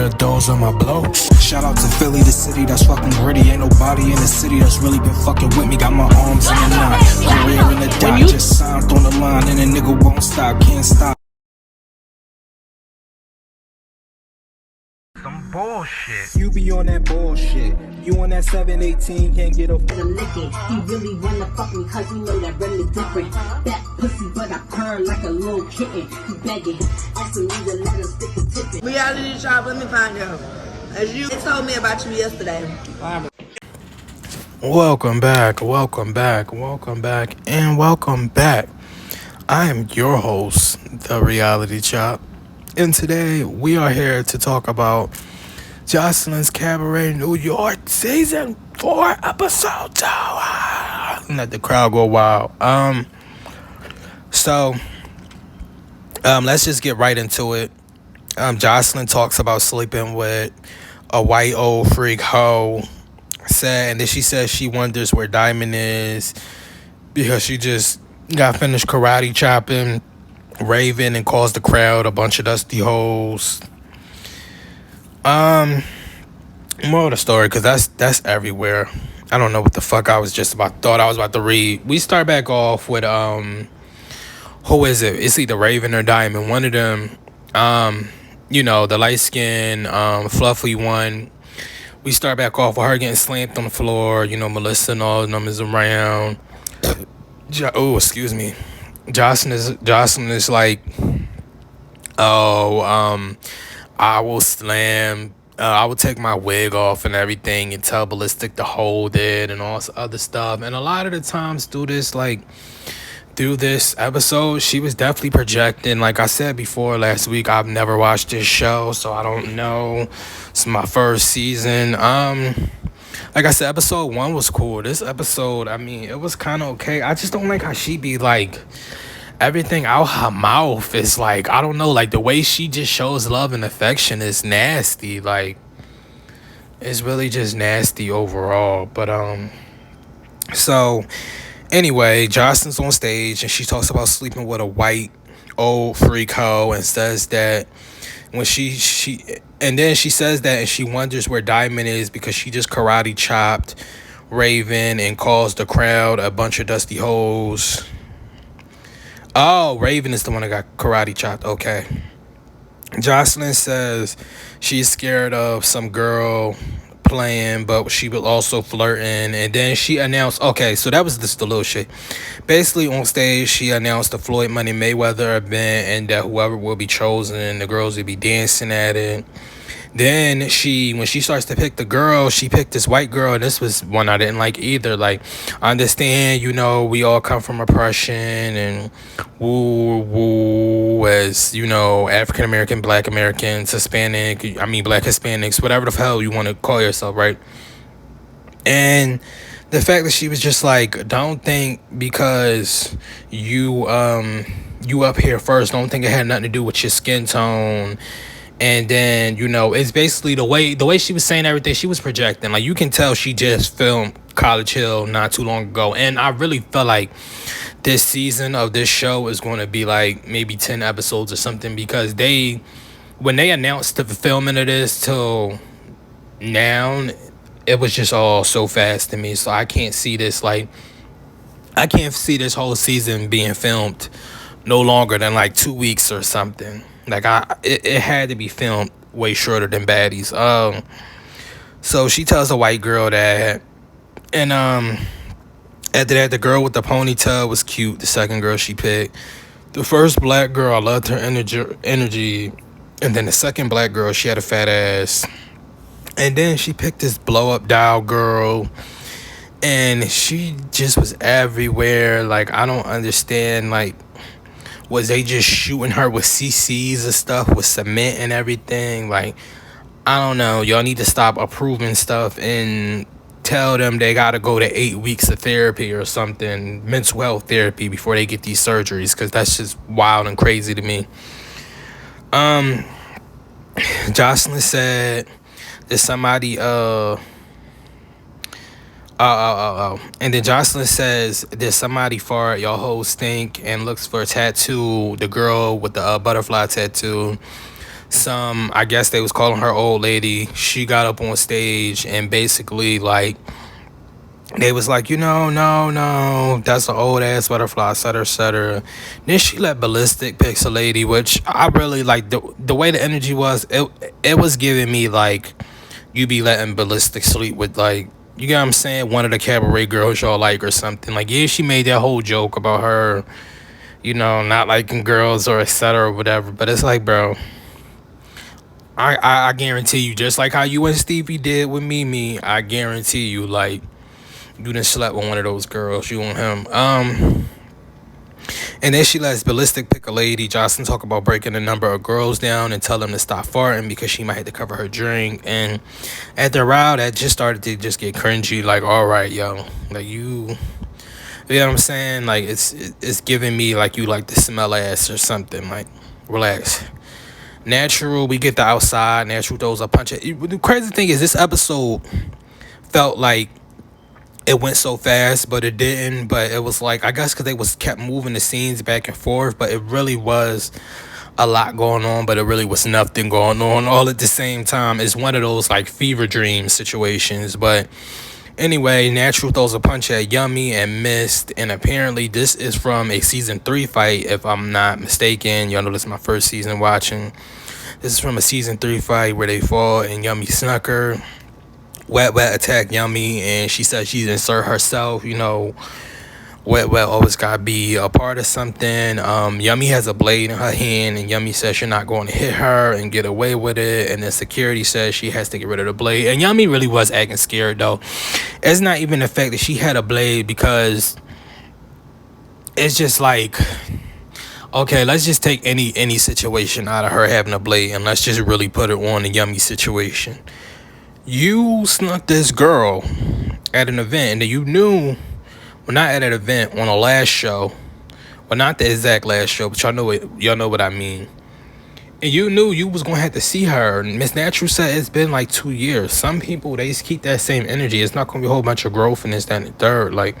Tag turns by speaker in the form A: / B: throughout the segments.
A: Those on my blow. Shout out to Philly, the city that's fucking gritty. Ain't nobody in the city that's really been fucking with me. Got my arms in the knot, career in the dot. Just signed on the line and a nigga won't stop, can't stop.
B: Some bullshit.
A: You be on that bullshit. You on that 718, can't get a
C: the licking. He really wanna fuck me cause he know that run is different. That pussy but I purr like a little kitten. He begging, asking me to let him stick the tip in.
D: Reality shop, let me find out. As you told me about you yesterday.
A: Welcome back. I am your host, The Reality Chop. And today we are here to talk about Joseline's Cabaret New York Season 4 Episode 2. Let the crowd go wild. Let's just get right into it. Joseline talks about sleeping with a white old freak hoe. And then she says she wonders where Diamond is because she just got finished karate chopping Raven and calls the crowd a bunch of dusty hoes. More of the story, because that's everywhere. I don't know what the fuck I thought I was about to read. We start back off with who is it? It's either Raven or Diamond. One of them, the light skin, fluffy one. We start back off with her getting slammed on the floor. Melissa and all the numbers around. Excuse me. Jocelyn is like, I will slam. I will take my wig off and everything and tell Ballistic to hold it and all this other stuff. And a lot of the times through this episode, she was definitely projecting. Like I said before last week, I've never watched this show, so I don't know. It's my first season. Like I said, episode 1 was cool. This episode, it was kind of okay. I just don't like how she be like, everything out her mouth is like, I don't know, like the way she just shows love and affection is nasty. Like, it's really just nasty overall. But so anyway, Joseline's on stage and she talks about sleeping with a white old freak hoe and says that when then she says that and she wonders where Diamond is because she just karate chopped Raven and calls the crowd a bunch of dusty hoes. Oh, Raven is the one that got karate chopped. Okay. Joseline says she's scared of some girl playing, but she was also flirting. And then she announced, okay, so that was just the little shit. Basically, on stage, she announced the Floyd Money Mayweather event and that whoever will be chosen, the girls will be dancing at it. Then when she starts to pick the girl, she picked this white girl, and this was one I didn't like either. Like, I understand, we all come from oppression and woo, as, African American, Black Americans, Hispanic, Black Hispanics, whatever the hell you want to call yourself, right? And the fact that she was just like, don't think because you up here first, don't think it had nothing to do with your skin tone. And then, it's basically the way she was saying everything, she was projecting. Like, you can tell she just filmed College Hill not too long ago. And I really felt like this season of this show is going to be like maybe 10 episodes or something, because when they announced the filming of this till now, it was just all so fast to me. So I can't see this whole season being filmed no longer than like 2 weeks or something. Like, it had to be filmed way shorter than Baddies. So she tells the white girl that, and after that, the girl with the ponytail was cute. The second girl she picked, the first black girl, I loved her energy, and then the second black girl, she had a fat ass, and then she picked this blow up doll girl, and she just was everywhere. Like, I don't understand, like, was they just shooting her with CCs and stuff, with cement and everything? Like, I don't know. Y'all need to stop approving stuff and tell them they got to go to 8 weeks of therapy or something, mental health therapy, before they get these surgeries, because that's just wild and crazy to me. Joseline said that somebody and then Joseline says, there's somebody fart, y'all hoes stink, and looks for a tattoo, the girl with the butterfly tattoo. I guess they was calling her old lady. She got up on stage and basically like they was like, no, that's an old ass butterfly, etc., etc. Then she let Ballistic pick a lady, which I really like. The way the energy was, it was giving me like you be letting Ballistic sleep with like, you get what I'm saying, one of the Cabaret girls y'all like or something. Like, yeah, she made that whole joke about her, not liking girls or etc. or whatever. But it's like, bro, I guarantee you, just like how you and Stevie did with Mimi, I guarantee you, like, you done slept with one of those girls, you and him. And then she lets Ballistic pick a lady. Joseline talk about breaking a number of girls down and tell them to stop farting because she might have to cover her drink. And after a while, that just started to just get cringy. Like, all right, yo, like you know what I'm saying? Like, it's giving me like you like to smell ass or something. Like, relax. Natural, we get the outside. Natural throws a punch. The crazy thing is, this episode felt like it went so fast, but it didn't. But it was like, I guess because they was kept moving the scenes back and forth, but it really was a lot going on, but it really was nothing going on all at the same time. It's one of those like fever dream situations. But anyway, Natural throws a punch at Yummy and missed, and apparently this is from a season 3 fight, if I'm not mistaken. Y'all know this is my first season watching. This is from a season 3 fight where they fought and Yummy snuck her. Wet attacked Yummy, and she said she'd insert herself. Wet always gotta be a part of something. Yummy has a blade in her hand, and Yummy says you're not going to hit her and get away with it. And then security says she has to get rid of the blade. And Yummy really was acting scared though. It's not even the fact that she had a blade, because it's just like, okay, let's just take any situation out of her having a blade, and let's just really put it on the Yummy situation. You snuck this girl at an event, and you knew, well, not at an event, on a last show, well, not the exact last show, but y'all know what I mean. And you knew you was gonna have to see her. Miss Natural said it's been like 2 years. Some people, they just keep that same energy. It's not gonna be a whole bunch of growth in this, that, and the third. Like,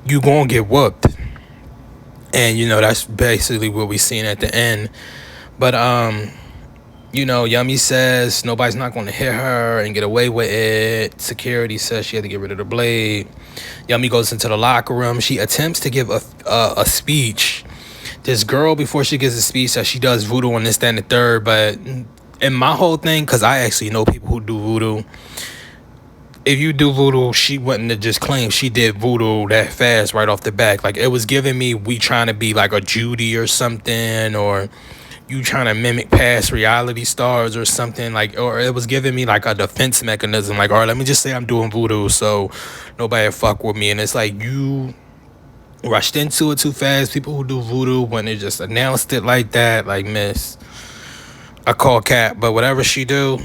A: you gonna get whooped, and that's basically what we seen at the end. But Yummy says nobody's not going to hit her and get away with it. Security says she had to get rid of the blade. Yummy goes into the locker room. She attempts to give a speech. This girl, before she gives a speech, says she does voodoo on this, that, and the third. But in my whole thing, because I actually know people who do voodoo, if you do voodoo, she wouldn't have just claimed she did voodoo that fast right off the back. Like, it was giving me we trying to be like a Judy or something, or you trying to mimic past reality stars or something, like, or it was giving me like a defense mechanism, like, all right, let me just say I'm doing voodoo so nobody fuck with me. And it's like you rushed into it too fast. People who do voodoo, when they just announced it like that, like, miss, I call Cat, but whatever she do,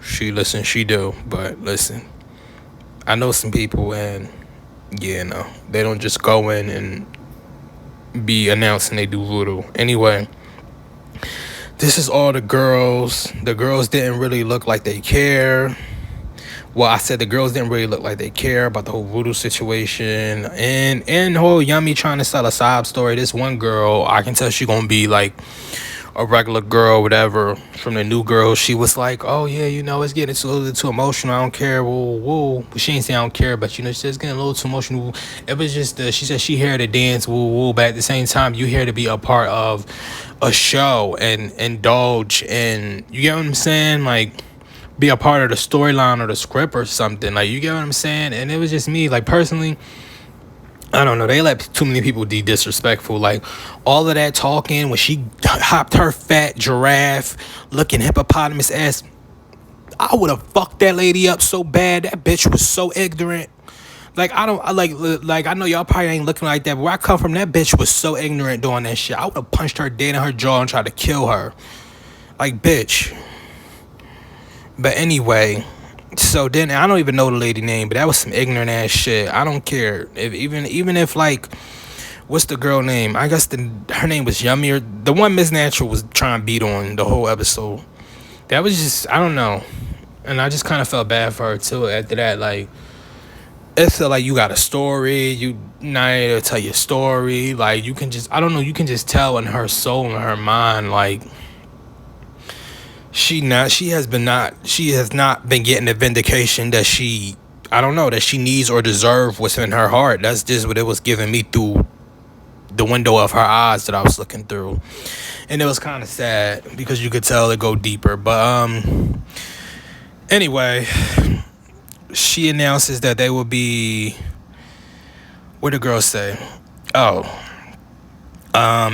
A: she do. But listen, I know some people, and yeah, no, they don't just go in and be announcing they do voodoo. Anyway, this is all the girls. The girls didn't really look like they care. Well, I said the girls didn't really look like they care about the whole voodoo situation. And the whole Yummy trying to sell a sob story. This one girl, I can tell she gonna be like a regular girl, whatever. From the new girl, she was like, oh yeah, it's getting a little too emotional. I don't care. Woo. But she ain't saying I don't care, but she's just getting a little too emotional. It was just she said she here to dance, woo. But at the same time, you here to be a part of a show and indulge, and you get what I'm saying, like, be a part of the storyline or the script or something, like, you get what I'm saying. And it was just me, like, personally, I don't know, they let too many people be disrespectful. Like, all of that talking when she hopped her fat giraffe looking hippopotamus ass, I would have fucked that lady up so bad. That bitch was so ignorant. Like, I know y'all probably ain't looking like that, but where I come from, that bitch was so ignorant doing that shit. I would have punched her dead in her jaw and tried to kill her. Like, bitch. But anyway, so then, I don't even know the lady name, but that was some ignorant ass shit. I don't care. Even if, like, what's the girl name? I guess her name was Yummy, or the one Miss Natural was trying to beat on the whole episode. That was just, I don't know. And I just kind of felt bad for her, too, after that. Like, it felt like you got a story, you not able to tell your story. Like, you can just, I don't know, you can just tell in her soul and her mind, like, she has not been getting the vindication that she, I don't know, that she needs or deserve what's in her heart. That's just what it was giving me through the window of her eyes that I was looking through. And it was kind of sad because you could tell it go deeper. But anyway, she announces that they will be, what did the girl say? Oh,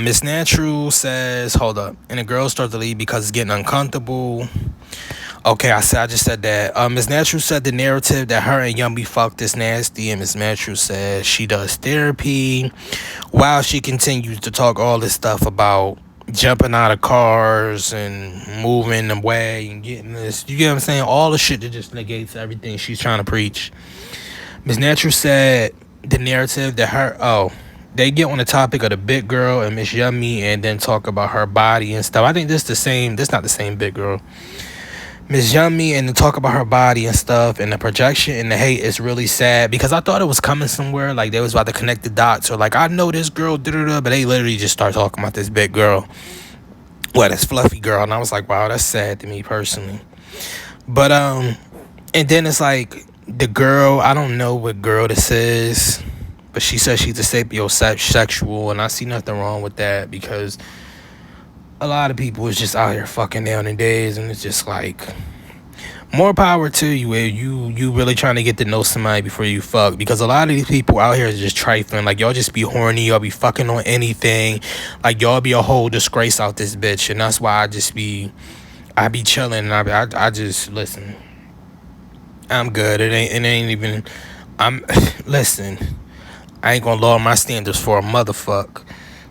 A: Miss Natural says, hold up. And the girls start to leave because it's getting uncomfortable. Okay, I just said that. Miss Natural said the narrative that her and Yummy fucked is nasty, and Miss Natural says she does therapy while she continues to talk all this stuff about jumping out of cars and moving away and getting this. You get what I'm saying? All the shit that just negates everything she's trying to preach. Miss Natural said the narrative that they get on the topic of the big girl and Miss Yummy and then talk about her body and stuff. I think this not the same big girl. Miss Yummy and then talk about her body and stuff, and the projection and the hate is really sad because I thought it was coming somewhere, like they was about to connect the dots, or like I know this girl, but they literally just start talking about this big girl, this fluffy girl, and I was like, wow, that's sad to me personally. But and then it's like the girl, I don't know what girl this is, but she says she's a sapiosexual, and I see nothing wrong with that because a lot of people is just out here fucking nowadays, and it's just like, more power to you if you really trying to get to know somebody before you fuck, because a lot of these people out here is just trifling. Like, y'all just be horny, y'all be fucking on anything, like y'all be a whole disgrace out this bitch. And that's why I be chilling, and I just listen. I'm good. It ain't even. Listen. I ain't gonna lower my standards for a motherfucker.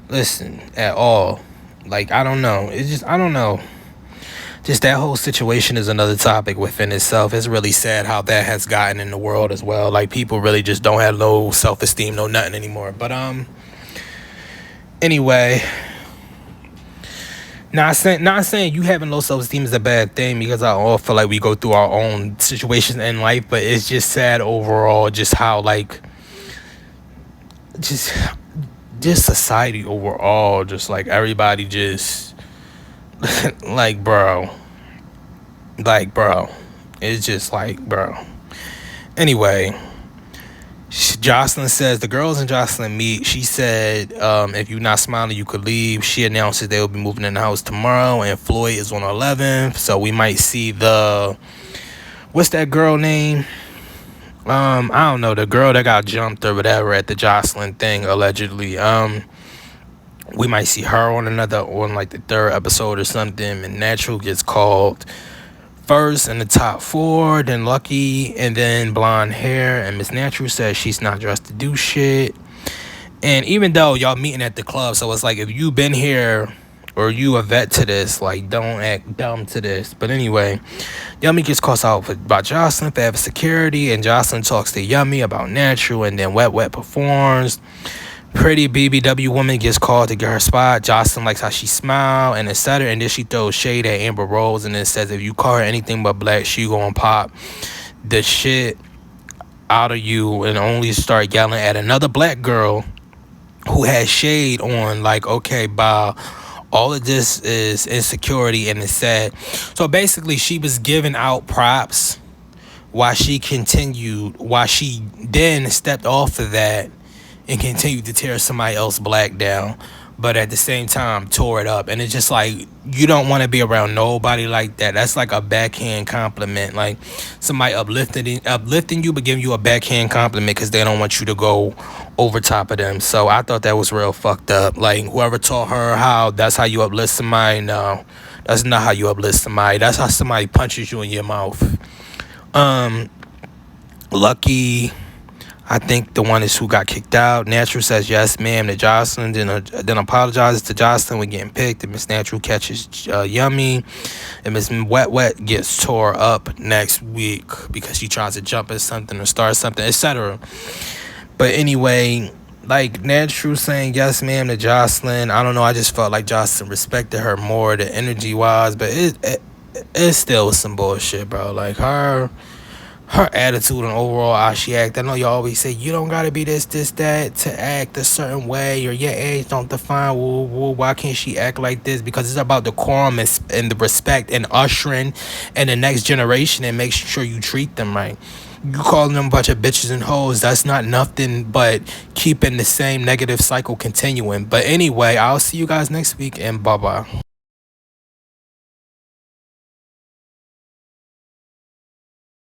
A: Listen, at all. Like, I don't know. It's just, I don't know. Just that whole situation is another topic within itself. It's really sad how that has gotten in the world as well. Like, people really just don't have no self-esteem, no nothing anymore. But anyway, not saying you having low self-esteem is a bad thing, because I all feel like we go through our own situations in life. But it's just sad overall, just how like just society overall, just like everybody just like bro, it's just like bro. Anyway, Joseline says the girls and Joseline meet. She said if you're not smiling you could leave. She announces they will be moving in the house tomorrow, and Floyd is on 11th, so we might see what's that girl name? I don't know, the girl that got jumped or whatever at the Joseline thing, allegedly. We might see her on like the third episode or something. And Natural gets called first in the top 4, then Lucky, and then Blonde Hair. And Miss Natural says she's not dressed to do shit. And even though y'all meeting at the club, so it's like, if you been here or you a vet to this, like, don't act dumb to this. But anyway, Yummy gets called out by Joseline for having security, and Joseline talks to Yummy about Natural, and then Wet performs. Pretty BBW woman gets called to get her spot. Joseline likes how she smiled and etc. And then she throws shade at Amber Rose and then says if you call her anything but black, she gonna pop the shit out of you and only start yelling at another black girl who has shade on. Like, okay, Bob, all of this is insecurity and it's sad. So basically, she was giving out props while she then stepped off of that and continued to tear somebody else black down, but at the same time tore it up. And it's just like, you don't want to be around nobody like that. That's like a backhand compliment, like somebody uplifting you but giving you a backhand compliment because they don't want you to go over top of them. So I thought that was real fucked up. Like, whoever taught her that's how you uplift somebody, no, that's not how you uplift somebody. That's how somebody punches you in your mouth. Lucky, I think the one is who got kicked out. Natural says yes, ma'am, to Joseline, then apologizes to Joseline when getting picked. And Miss Natural catches Yummy, and Miss Wet gets tore up next week because she tries to jump at something or start something, etc. But anyway, like, Natural saying yes, ma'am, to Joseline. I don't know. I just felt like Joseline respected her more, the energy wise, but it still was some bullshit, bro. Like, her her attitude and overall how she act. I know y'all always say you don't gotta be this, that to act a certain way, or your age don't define. Woo, woo, why can't she act like this? Because it's about decorum and the respect and ushering and the next generation and make sure you treat them right. You calling them a bunch of bitches and hoes, that's not nothing but keeping the same negative cycle continuing. But anyway, I'll see you guys next week and bye bye.